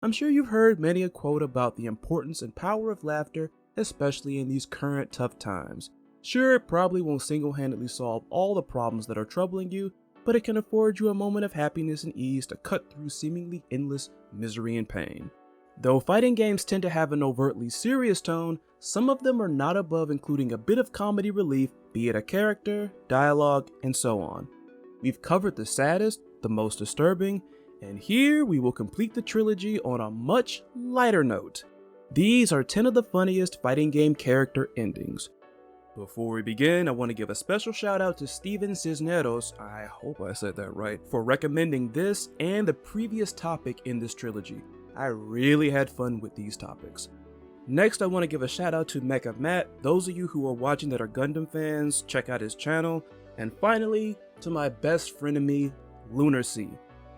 I'm sure you've heard many a quote about the importance and power of laughter, especially in these current tough times. Sure, it probably won't single-handedly solve all the problems that are troubling you, but it can afford you a moment of happiness and ease to cut through seemingly endless misery and pain. Though fighting games tend to have an overtly serious tone, some of them are not above including a bit of comedy relief, be it a character, dialogue, and so on. We've covered the saddest, the most disturbing, and here we will complete the trilogy on a much lighter note. These are 10 of the funniest fighting game character endings. Before we begin, I want to give a special shout out to Steven Cisneros, I hope I said that right, for recommending this and the previous topic in this trilogy. I really had fun with these topics. Next, I want to give a shout out to Mecha Matt. Those of you who are watching that are Gundam fans, check out his channel. And finally, to my best frenemy, Lunar C.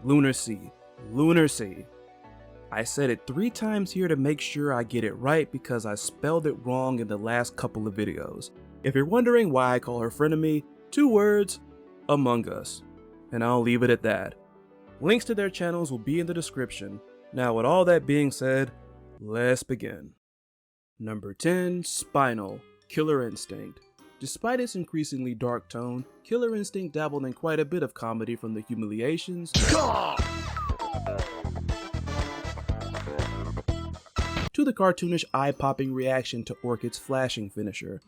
Lunar C. Lunar C. I said it 3 times here to make sure I get it right because I spelled it wrong in the last couple of videos. If you're wondering why I call her frenemy, 2 words, Among Us. And I'll leave it at that. Links to their channels will be in the description. Now with all that being said, let's begin. Number 10, Spinal, Killer Instinct. Despite its increasingly dark tone, Killer Instinct dabbled in quite a bit of comedy from the humiliations to the cartoonish eye-popping reaction to Orchid's flashing finisher.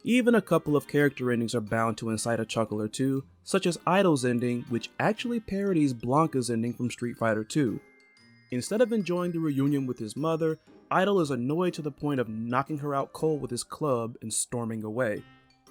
Even a couple of character endings are bound to incite a chuckle or two, such as Idol's ending, which actually parodies Blanca's ending from Street Fighter II. Instead of enjoying the reunion with his mother, Idol is annoyed to the point of knocking her out cold with his club and storming away.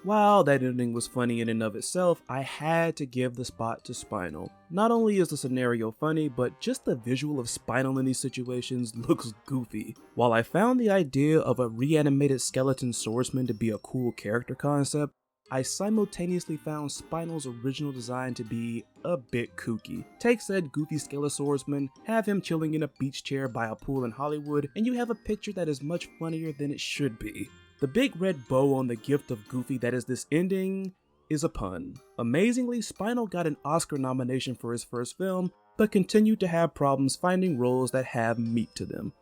While that ending was funny in and of itself, I had to give the spot to Spinal. Not only is the scenario funny, but just the visual of Spinal in these situations looks goofy. While I found the idea of a reanimated skeleton swordsman to be a cool character concept, I simultaneously found Spinal's original design to be a bit kooky. Take said goofy skeleton swordsman, have him chilling in a beach chair by a pool in Hollywood, and you have a picture that is much funnier than it should be. The big red bow on the gift of goofy that is this ending is a pun. Amazingly, Spinal got an Oscar nomination for his first film, but continued to have problems finding roles that have meat to them.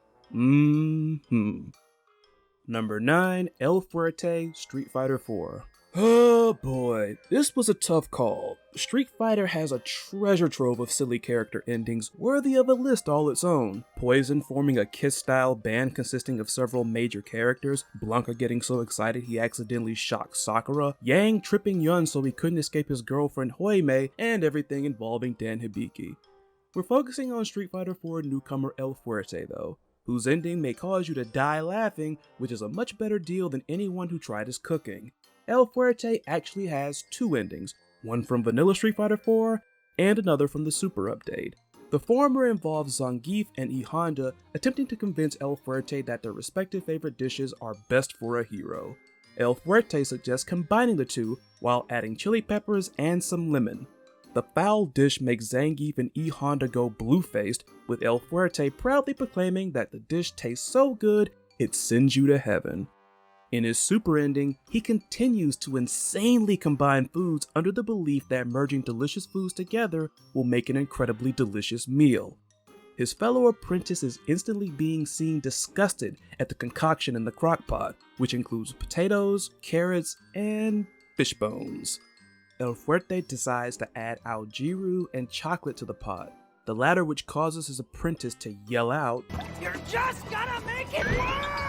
Number 9, El Fuerte, Street Fighter 4. Oh boy, this was a tough call. Street Fighter has a treasure trove of silly character endings worthy of a list all its own. Poison forming a Kiss-style band consisting of several major characters, Blanca getting so excited he accidentally shocked Sakura, Yang tripping Yun so he couldn't escape his girlfriend Hoime, and everything involving Dan Hibiki. We're focusing on Street Fighter 4 newcomer El Fuerte though, whose ending may cause you to die laughing, which is a much better deal than anyone who tried his cooking. El Fuerte actually has 2 endings, one from Vanilla Street Fighter 4 and another from the Super Update. The former involves Zangief and E Honda attempting to convince El Fuerte that their respective favorite dishes are best for a hero. El Fuerte suggests combining the 2 while adding chili peppers and some lemon. The foul dish makes Zangief and E Honda go blue-faced, with El Fuerte proudly proclaiming that the dish tastes so good it sends you to heaven. In his super ending, he continues to insanely combine foods under the belief that merging delicious foods together will make an incredibly delicious meal. His fellow apprentice is instantly being seen disgusted at the concoction in the crockpot, which includes potatoes, carrots, and fish bones. El Fuerte decides to add algiru and chocolate to the pot, the latter which causes his apprentice to yell out, "You're just gonna make it worse!"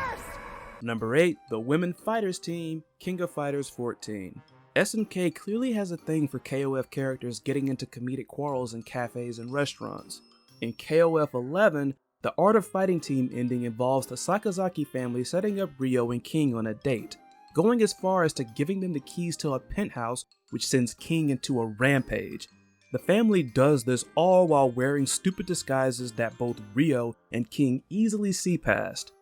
Number 8, the Women Fighters Team, King of Fighters 14. SNK clearly has a thing for KOF characters getting into comedic quarrels in cafes and restaurants. In KOF 11, the Art of Fighting Team ending involves the Sakazaki family setting up Ryo and King on a date, going as far as to giving them the keys to a penthouse which sends King into a rampage. The family does this all while wearing stupid disguises that both Ryo and King easily see past.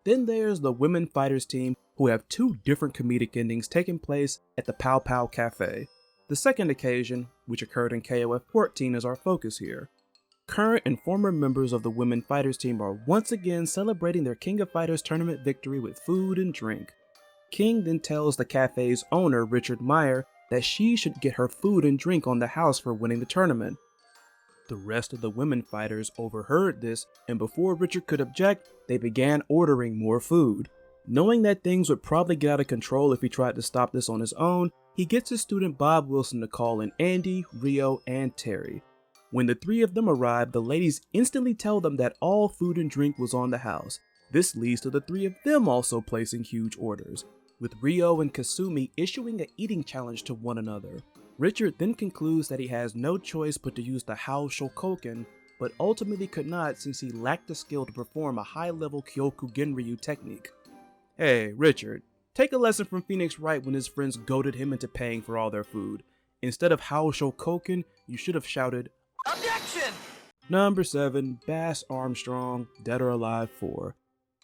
Then there's the Women Fighters Team, who have 2 different comedic endings taking place at the Pow Pow Cafe. The second occasion, which occurred in KOF 14, is our focus here. Current and former members of the Women Fighters Team are once again celebrating their King of Fighters tournament victory with food and drink. King then tells the cafe's owner, Richard Meyer, that she should get her food and drink on the house for winning the tournament. The rest of the women fighters overheard this, and before Richard could object, they began ordering more food. Knowing that things would probably get out of control if he tried to stop this on his own, he gets his student Bob Wilson to call in Andy, Rio, and Terry. When the three of them arrive, the ladies instantly tell them that all food and drink was on the house. This leads to the three of them also placing huge orders, with Rio and Kasumi issuing an eating challenge to one another. Richard then concludes that he has no choice but to use the Hao Shokoken, but ultimately could not since he lacked the skill to perform a high-level Kyoku Genryu technique. Hey, Richard, take a lesson from Phoenix Wright when his friends goaded him into paying for all their food. Instead of Hao Shokoken, you should have shouted, "Objection!" Number 7, Bass Armstrong, Dead or Alive 4.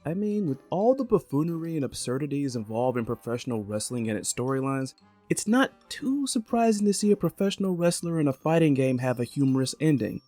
I mean, with all the buffoonery and absurdities involved in professional wrestling and its storylines, it's not too surprising to see a professional wrestler in a fighting game have a humorous ending.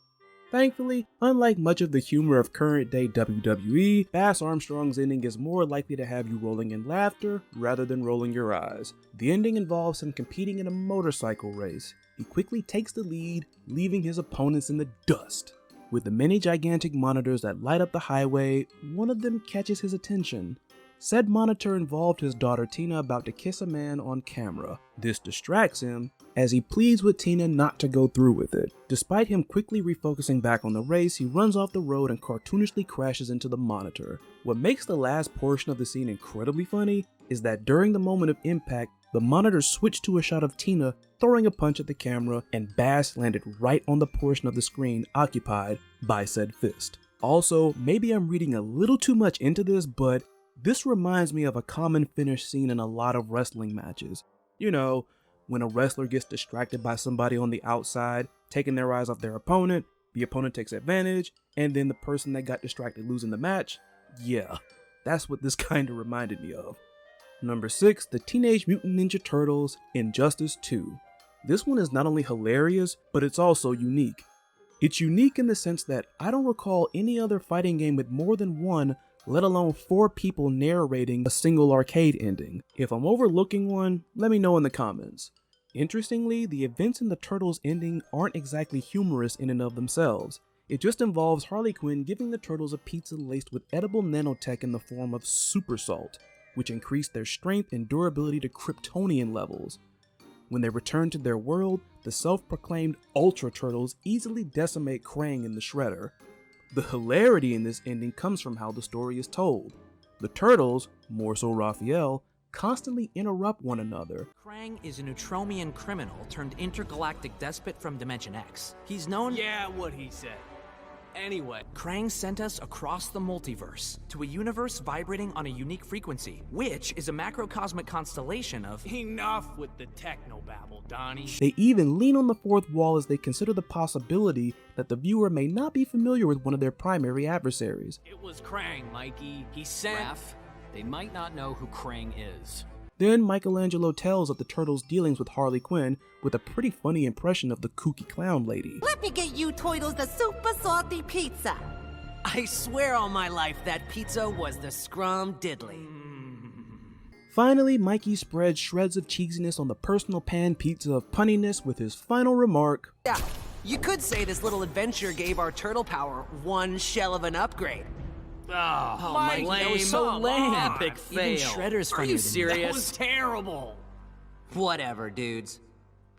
Thankfully, unlike much of the humor of current-day WWE, Bass Armstrong's ending is more likely to have you rolling in laughter rather than rolling your eyes. The ending involves him competing in a motorcycle race. He quickly takes the lead, leaving his opponents in the dust. With the many gigantic monitors that light up the highway, one of them catches his attention. Said monitor involved his daughter Tina about to kiss a man on camera. This distracts him, as he pleads with Tina not to go through with it. Despite him quickly refocusing back on the race, he runs off the road and cartoonishly crashes into the monitor. What makes the last portion of the scene incredibly funny is that during the moment of impact, the monitor switched to a shot of Tina throwing a punch at the camera, and Bass landed right on the portion of the screen occupied by said fist. Also, maybe I'm reading a little too much into this, but this reminds me of a common finish seen in a lot of wrestling matches. You know, when a wrestler gets distracted by somebody on the outside, taking their eyes off their opponent, the opponent takes advantage, and then the person that got distracted losing the match. Yeah, that's what this kinda reminded me of. Number 6, the Teenage Mutant Ninja Turtles Injustice 2. This one is not only hilarious, but it's also unique. It's unique in the sense that I don't recall any other fighting game with more than one, let alone 4 people narrating a single arcade ending. If I'm overlooking one, let me know in the comments. Interestingly, the events in the Turtles ending aren't exactly humorous in and of themselves. It just involves Harley Quinn giving the Turtles a pizza laced with edible nanotech in the form of super salt, which increased their strength and durability to Kryptonian levels. When they return to their world, the self-proclaimed Ultra Turtles easily decimate Krang in the Shredder. The hilarity in this ending comes from how the story is told. The Turtles, more so Raphael, constantly interrupt one another. Krang is a Neutromian criminal turned intergalactic despot from Dimension X. He's known— Yeah, what he said. Anyway, Krang sent us across the multiverse to a universe vibrating on a unique frequency, which is a macrocosmic constellation of— enough with the technobabble, Donnie. They even lean on the fourth wall as they consider the possibility that the viewer may not be familiar with one of their primary adversaries. It was Krang, Mikey. He sent— Raph, they might not know who Krang is. Then Michelangelo tells of the Turtles' dealings with Harley Quinn with a pretty funny impression of the kooky clown lady. Let me get you Turtles the super salty pizza. I swear on my life that pizza was the scrum diddly. Finally, Mikey spreads shreds of cheesiness on the personal pan pizza of punniness with his final remark. Yeah, you could say this little adventure gave our turtle power one shell of an upgrade. Oh, Mike, that was so lame. Epic fail. Even Shredder's Are funnier you than serious? that. That was terrible. Whatever, dudes.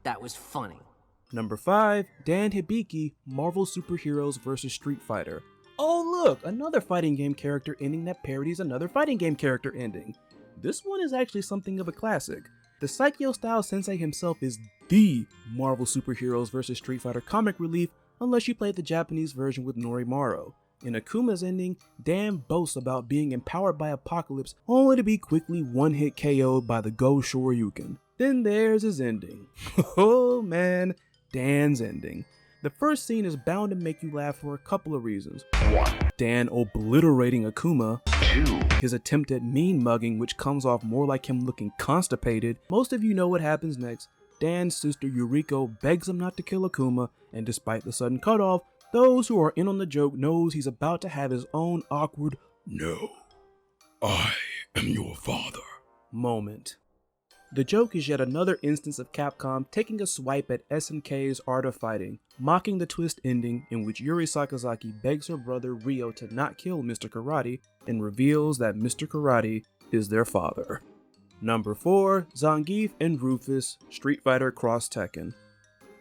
That was funny. Number 5, Dan Hibiki, Marvel Superheroes vs. Street Fighter. Oh look, another fighting game character ending that parodies another fighting game character ending. This one is actually something of a classic. The Psycho-style sensei himself is the Marvel Superheroes vs. Street Fighter comic relief unless you play the Japanese version with Norimaru. In Akuma's ending, Dan boasts about being empowered by Apocalypse only to be quickly one-hit KO'd by the Go Shoryuken. Then there's his ending. Oh man, Dan's ending. The first scene is bound to make you laugh for a couple of reasons. 1. Dan obliterating Akuma. 2. His attempt at mean mugging, which comes off more like him looking constipated. Most of you know what happens next. Dan's sister Yuriko begs him not to kill Akuma, and despite the sudden cutoff, those who are in on the joke knows he's about to have his own awkward "No, I am your father" moment. The joke is yet another instance of Capcom taking a swipe at SNK's art of fighting, mocking the twist ending in which Yuri Sakazaki begs her brother Ryo to not kill Mr. Karate and reveals that Mr. Karate is their father. Number 4, Zangief and Rufus, Street Fighter Cross Tekken.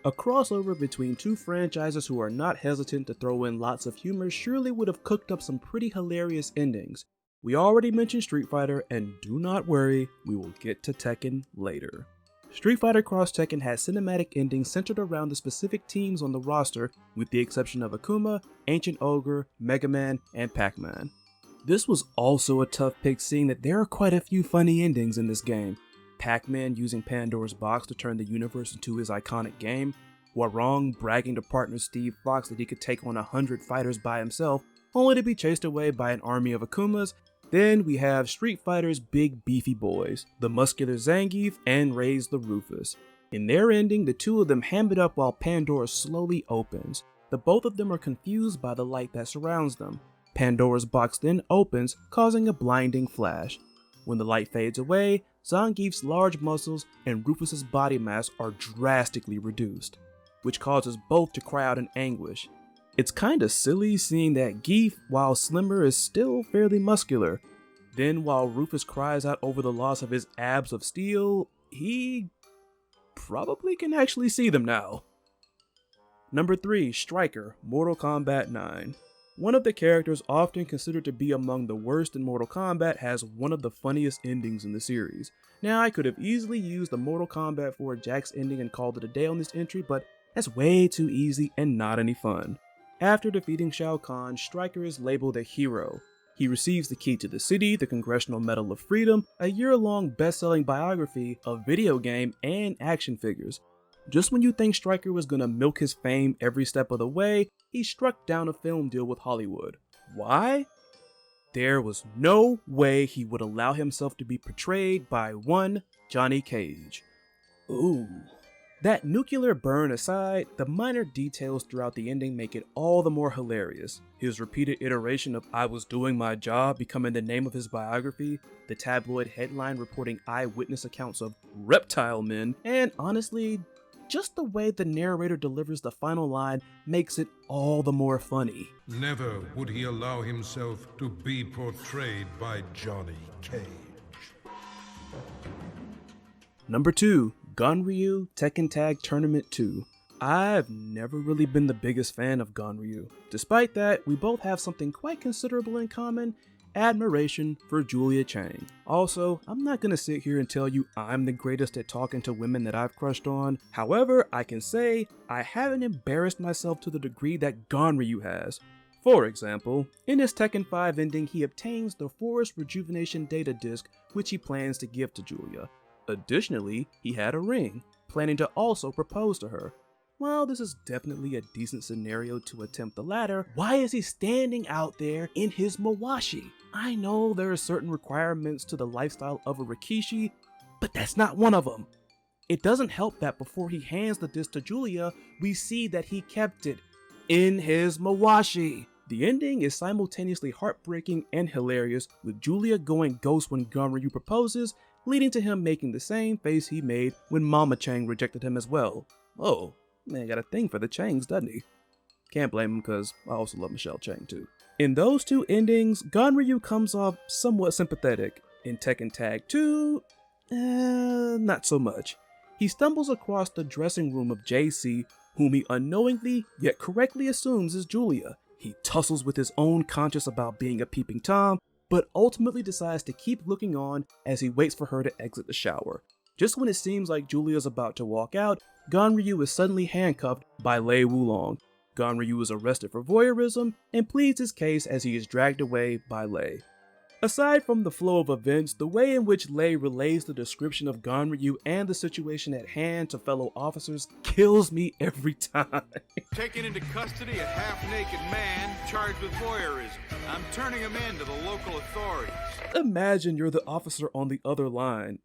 A crossover between two franchises who are not hesitant to throw in lots of humor surely would have cooked up some pretty hilarious endings. We already mentioned Street Fighter, and do not worry, we will get to Tekken later. Street Fighter Cross Tekken has cinematic endings centered around the specific teams on the roster, with the exception of Akuma, Ancient Ogre, Mega Man, and Pac-Man. This was also a tough pick, seeing that there are quite a few funny endings in this game. Pac-Man using Pandora's box to turn the universe into his iconic game, Warong bragging to partner Steve Fox that he could take on 100 fighters by himself, only to be chased away by an army of Akumas. Then we have Street Fighter's big beefy boys, the muscular Zangief and Ray's the Rufus. In their ending, the two of them ham it up while Pandora slowly opens. The both of them are confused by the light that surrounds them. Pandora's box then opens, causing a blinding flash. When the light fades away, Zangief's large muscles and Rufus's body mass are drastically reduced, which causes both to cry out in anguish. It's kinda silly seeing that Gief, while slimmer, is still fairly muscular. Then while Rufus cries out over the loss of his abs of steel, he probably can actually see them now. Number 3, Stryker, Mortal Kombat 9. One of the characters often considered to be among the worst in Mortal Kombat has one of the funniest endings in the series. Now, I could have easily used the Mortal Kombat 4 Jax ending and called it a day on this entry, but that's way too easy and not any fun. After defeating Shao Kahn, Stryker is labeled a hero. He receives the key to the city, the Congressional Medal of Freedom, a year-long best-selling biography, a video game, and action figures. Just when you think Stryker was gonna milk his fame every step of the way, he struck down a film deal with Hollywood. Why? There was no way he would allow himself to be portrayed by one Johnny Cage. Ooh. That nuclear burn aside, the minor details throughout the ending make it all the more hilarious. His repeated iteration of "I was doing my job" becoming the name of his biography, the tabloid headline reporting eyewitness accounts of reptile men, and honestly, just the way the narrator delivers the final line makes it all the more funny. Never would he allow himself to be portrayed by Johnny Cage. Number 2, GANRYU Tekken Tag Tournament 2. I've never really been the biggest fan of GANRYU. Despite that, we both have something quite considerable in common: admiration for Julia Chang. Also, I'm not gonna sit here and tell you I'm the greatest at talking to women that I've crushed on. However, I can say I haven't embarrassed myself to the degree that GANRYU has. For example, in his Tekken 5 ending, he obtains the Forest Rejuvenation Data Disc, which he plans to give to Julia. Additionally, he had a ring, planning to also propose to her. While this is definitely a decent scenario to attempt the latter, why is he standing out there in his Mawashi? I know there are certain requirements to the lifestyle of a Rikishi, but that's not one of them. It doesn't help that before he hands the disc to Julia, we see that he kept it in his Mawashi. The ending is simultaneously heartbreaking and hilarious, with Julia going ghost when GANRYU proposes, leading to him making the same face he made when Mama Chang rejected him as well. Oh, man got a thing for the Changs, doesn't he? Can't blame him, because I also love Michelle Chang too. In those two endings, GANRYU comes off somewhat sympathetic. In Tekken Tag 2, not so much. He stumbles across the dressing room of JC, whom he unknowingly yet correctly assumes is Julia. He tussles with his own conscience about being a peeping Tom, but ultimately decides to keep looking on as he waits for her to exit the shower. Just when it seems like Julia's about to walk out, GANRYU is suddenly handcuffed by Lei Wulong. GANRYU is arrested for voyeurism and pleads his case as he is dragged away by Lei. Aside from the flow of events, the way in which Lei relays the description of GANRYU and the situation at hand to fellow officers kills me every time. Taken into custody a half-naked man charged with voyeurism. I'm turning him in to the local authorities. Imagine you're the officer on the other line.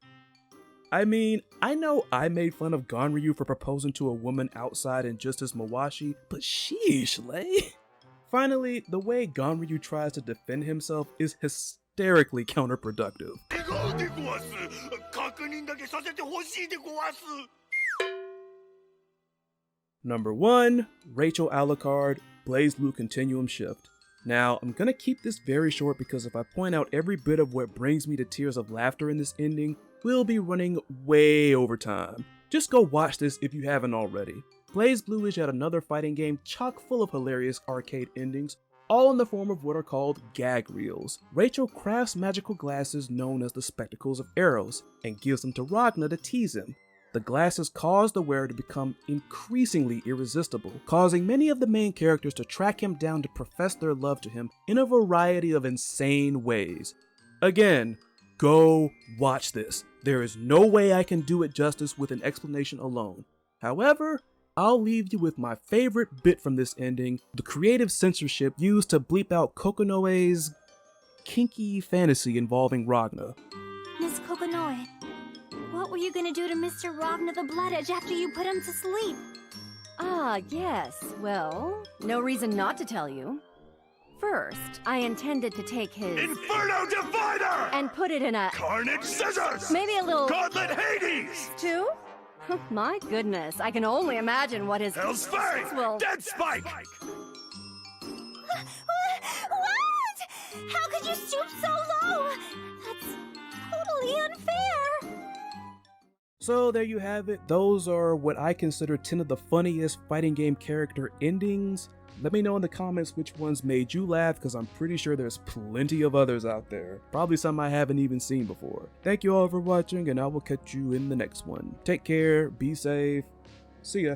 I mean, I know I made fun of GANRYU for proposing to a woman outside in just his Mawashi, but sheesh, Lei. Finally, the way GANRYU tries to defend himself is hysterically counterproductive. Number 1, Rachel Alucard, BLAZBLUE Continuum Shift. Now, I'm gonna keep this very short because if I point out every bit of what brings me to tears of laughter in this ending, we'll be running way over time. Just go watch this if you haven't already. BLAZBLUE is yet another fighting game chock full of hilarious arcade endings, all in the form of what are called gag reels. Rachel crafts magical glasses known as the Spectacles of Eros, and gives them to Ragnar to tease him. The glasses cause the wearer to become increasingly irresistible, causing many of the main characters to track him down to profess their love to him in a variety of insane ways. Again, go watch this. There is no way I can do it justice with an explanation alone. However, I'll leave you with my favorite bit from this ending, the creative censorship used to bleep out Kokonoe's kinky fantasy involving Ragnar. Miss Kokonoe, what were you gonna do to Mr. Ragnar the Blood Edge after you put him to sleep? Ah, yes. Well, no reason not to tell you. First, I intended to take his Inferno Divider! and put it in a Carnage Scissors! maybe a little Gauntlet Hades! two? My goodness, I can only imagine what his Hell's Fang! will. Dead Spike! What? How could you stoop so low? That's totally unfair. So there you have it. Those are what I consider 10 of the funniest fighting game character endings. Let me know in the comments which ones made you laugh, because I'm pretty sure there's plenty of others out there. Probably some I haven't even seen before. Thank you all for watching, and I will catch you in the next one. Take care, be safe, see ya.